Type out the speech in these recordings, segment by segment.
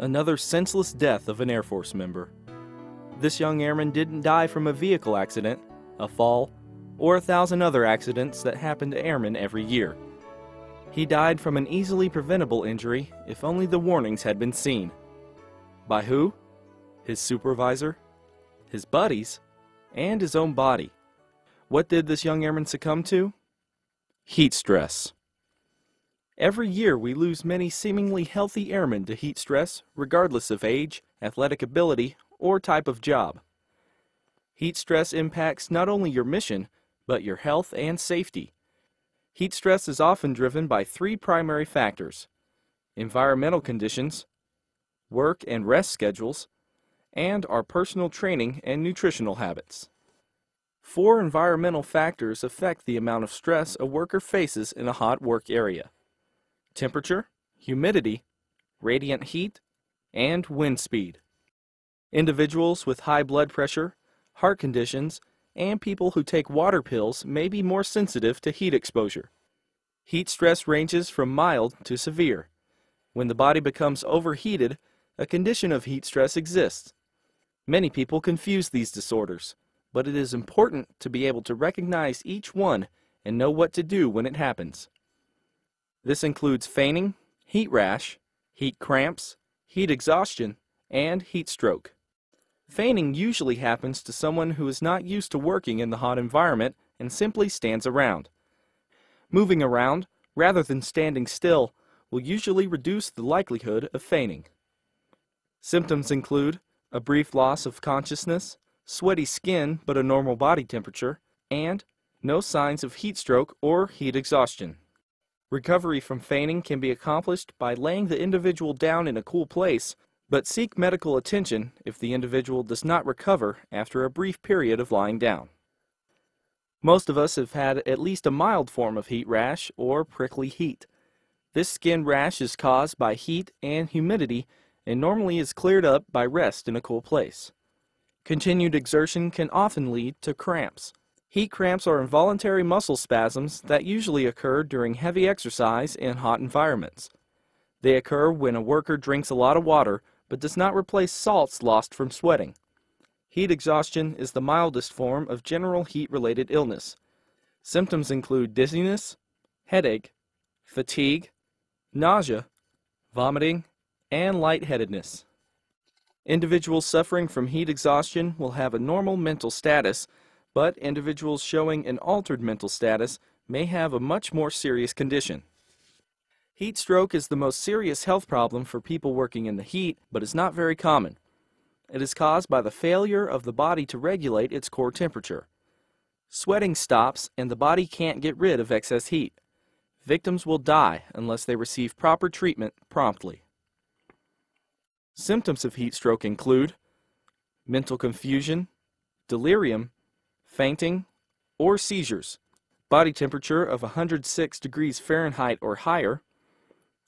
Another senseless death of an Air Force member. This young airman didn't die from a vehicle accident, a fall, or 1,000 other accidents that happen to airmen every year. He died from an easily preventable injury if only the warnings had been seen. By who? His supervisor, his buddies, and his own body. What did this young airman succumb to? Heat stress. Every year we lose many seemingly healthy airmen to heat stress, regardless of age, athletic ability, or type of job. Heat stress impacts not only your mission, but your health and safety. Heat stress is often driven by three primary factors: environmental conditions, work and rest schedules, and our personal training and nutritional habits. 4 environmental factors affect the amount of stress a worker faces in a hot work area: temperature, humidity, radiant heat, and wind speed. Individuals with high blood pressure, heart conditions, and people who take water pills may be more sensitive to heat exposure. Heat stress ranges from mild to severe. When the body becomes overheated, a condition of heat stress exists. Many people confuse these disorders, but it is important to be able to recognize each one and know what to do when it happens. This includes fainting, heat rash, heat cramps, heat exhaustion, and heat stroke. Fainting usually happens to someone who is not used to working in the hot environment and simply stands around. Moving around, rather than standing still, will usually reduce the likelihood of fainting. Symptoms include a brief loss of consciousness, sweaty skin but a normal body temperature, and no signs of heat stroke or heat exhaustion. Recovery from fainting can be accomplished by laying the individual down in a cool place, but seek medical attention if the individual does not recover after a brief period of lying down. Most of us have had at least a mild form of heat rash or prickly heat. This skin rash is caused by heat and humidity and normally is cleared up by rest in a cool place. Continued exertion can often lead to cramps. Heat cramps are involuntary muscle spasms that usually occur during heavy exercise in hot environments. They occur when a worker drinks a lot of water but does not replace salts lost from sweating. Heat exhaustion is the mildest form of general heat-related illness. Symptoms include dizziness, headache, fatigue, nausea, vomiting, and lightheadedness. Individuals suffering from heat exhaustion will have a normal mental status, but individuals showing an altered mental status may have a much more serious condition. Heat stroke is the most serious health problem for people working in the heat, but is not very common. It is caused by the failure of the body to regulate its core temperature. Sweating stops and the body can't get rid of excess heat. Victims will die unless they receive proper treatment promptly. Symptoms of heat stroke include mental confusion, delirium, fainting, or seizures, body temperature of 106 degrees Fahrenheit or higher,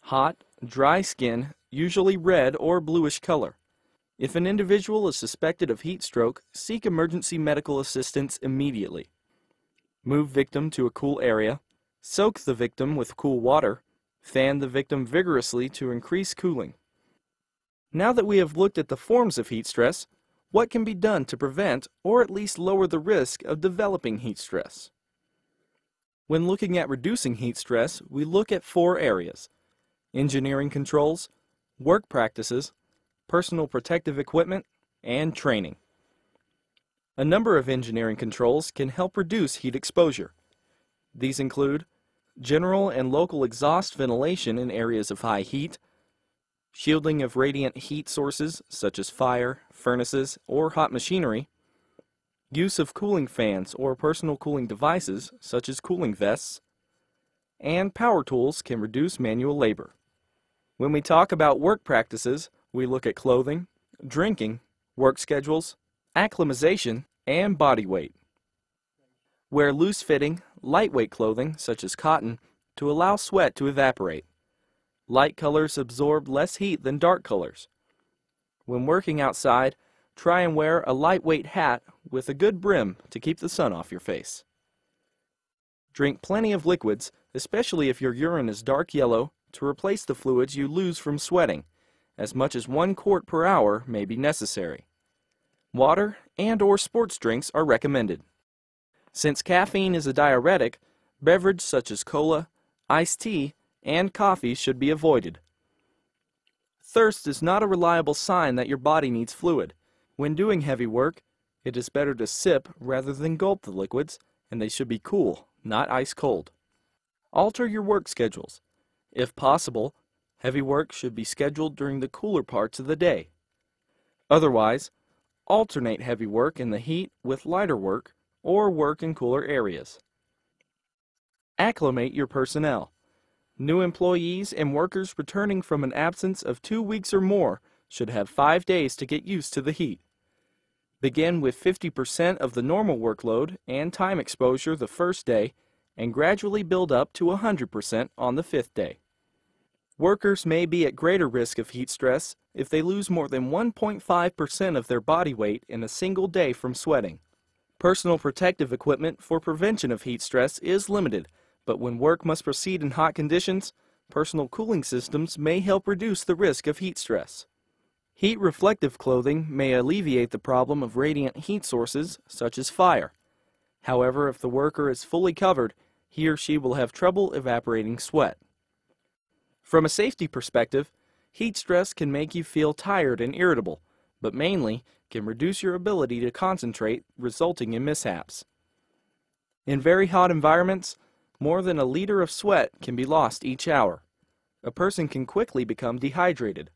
hot, dry skin, usually red or bluish color. If an individual is suspected of heat stroke, seek emergency medical assistance immediately. Move victim to a cool area, soak the victim with cool water, fan the victim vigorously to increase cooling. Now that we have looked at the forms of heat stress, what can be done to prevent or at least lower the risk of developing heat stress? When looking at reducing heat stress, we look at 4 areas: engineering controls, work practices, personal protective equipment, and training. A number of engineering controls can help reduce heat exposure. These include general and local exhaust ventilation in areas of high heat, shielding of radiant heat sources such as fire, furnaces, or hot machinery, use of cooling fans or personal cooling devices such as cooling vests, and power tools can reduce manual labor. When we talk about work practices, we look at clothing, drinking, work schedules, acclimatization, and body weight. Wear loose-fitting, lightweight clothing such as cotton to allow sweat to evaporate. Light colors absorb less heat than dark colors. When working outside, try and wear a lightweight hat with a good brim to keep the sun off your face. Drink plenty of liquids, especially if your urine is dark yellow, to replace the fluids you lose from sweating, as much as 1 quart per hour may be necessary. Water and/or sports drinks are recommended. Since caffeine is a diuretic, beverages such as cola, iced tea, and coffee should be avoided. Thirst is not a reliable sign that your body needs fluid. When doing heavy work, it is better to sip rather than gulp the liquids, and they should be cool, not ice cold. Alter your work schedules. If possible, heavy work should be scheduled during the cooler parts of the day. Otherwise, alternate heavy work in the heat with lighter work or work in cooler areas. Acclimate your personnel. New employees and workers returning from an absence of 2 weeks or more should have 5 days to get used to the heat. Begin with 50% of the normal workload and time exposure the first day and gradually build up to 100% on the 5th day. Workers may be at greater risk of heat stress if they lose more than 1.5% of their body weight in a single day from sweating. Personal protective equipment for prevention of heat stress is limited, but when work must proceed in hot conditions, personal cooling systems may help reduce the risk of heat stress. Heat-reflective clothing may alleviate the problem of radiant heat sources, such as fire. However, if the worker is fully covered, he or she will have trouble evaporating sweat. From a safety perspective, heat stress can make you feel tired and irritable, but mainly can reduce your ability to concentrate, resulting in mishaps. In very hot environments, more than a liter of sweat can be lost each hour. A person can quickly become dehydrated.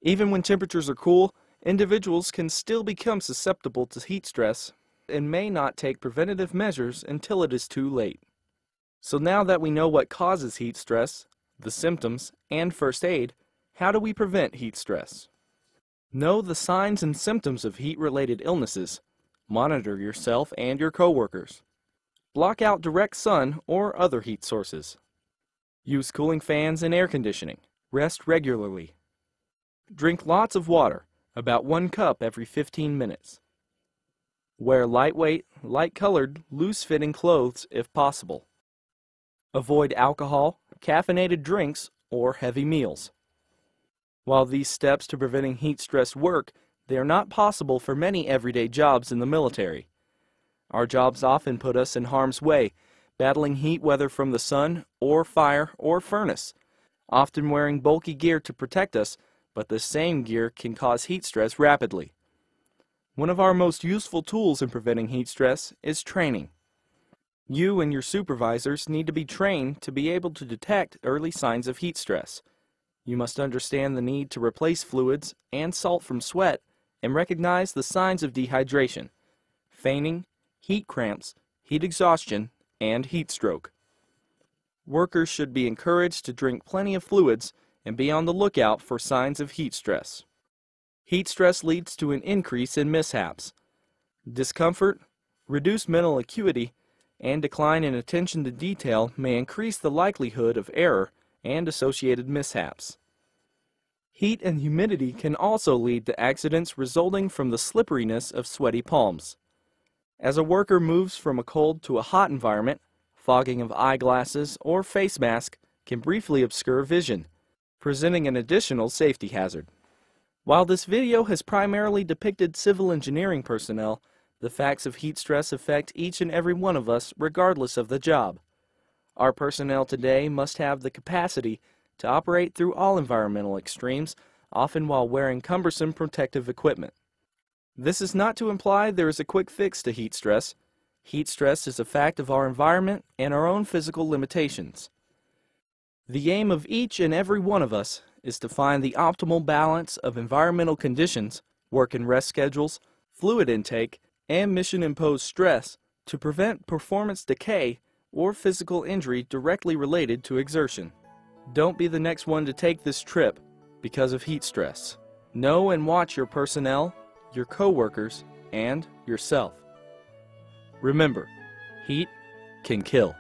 Even when temperatures are cool, individuals can still become susceptible to heat stress and may not take preventative measures until it is too late. So now that we know what causes heat stress, the symptoms, and first aid, how do we prevent heat stress? Know the signs and symptoms of heat-related illnesses. Monitor yourself and your coworkers. Block out direct sun or other heat sources. Use cooling fans and air conditioning. Rest regularly. Drink lots of water, about 1 cup every 15 minutes. Wear lightweight, light-colored, loose-fitting clothes if possible. Avoid alcohol, caffeinated drinks, or heavy meals. While these steps to preventing heat stress work, they are not possible for many everyday jobs in the military. Our jobs often put us in harm's way, battling heat whether from the sun, or fire, or furnace, often wearing bulky gear to protect us, but the same gear can cause heat stress rapidly. One of our most useful tools in preventing heat stress is training. You and your supervisors need to be trained to be able to detect early signs of heat stress. You must understand the need to replace fluids and salt from sweat and recognize the signs of dehydration, fainting, heat cramps, heat exhaustion, and heat stroke. Workers should be encouraged to drink plenty of fluids and be on the lookout for signs of heat stress. Heat stress leads to an increase in mishaps. Discomfort, reduced mental acuity, and decline in attention to detail may increase the likelihood of error and associated mishaps. Heat and humidity can also lead to accidents resulting from the slipperiness of sweaty palms. As a worker moves from a cold to a hot environment, fogging of eyeglasses or face mask can briefly obscure vision, presenting an additional safety hazard. While this video has primarily depicted civil engineering personnel, the facts of heat stress affect each and every one of us regardless of the job. Our personnel today must have the capacity to operate through all environmental extremes, often while wearing cumbersome protective equipment. This is not to imply there is a quick fix to heat stress. Heat stress is a fact of our environment and our own physical limitations. The aim of each and every one of us is to find the optimal balance of environmental conditions, work and rest schedules, fluid intake, and mission-imposed stress to prevent performance decay or physical injury directly related to exertion. Don't be the next one to take this trip because of heat stress. Know and watch your personnel, your coworkers, and yourself. Remember, heat can kill.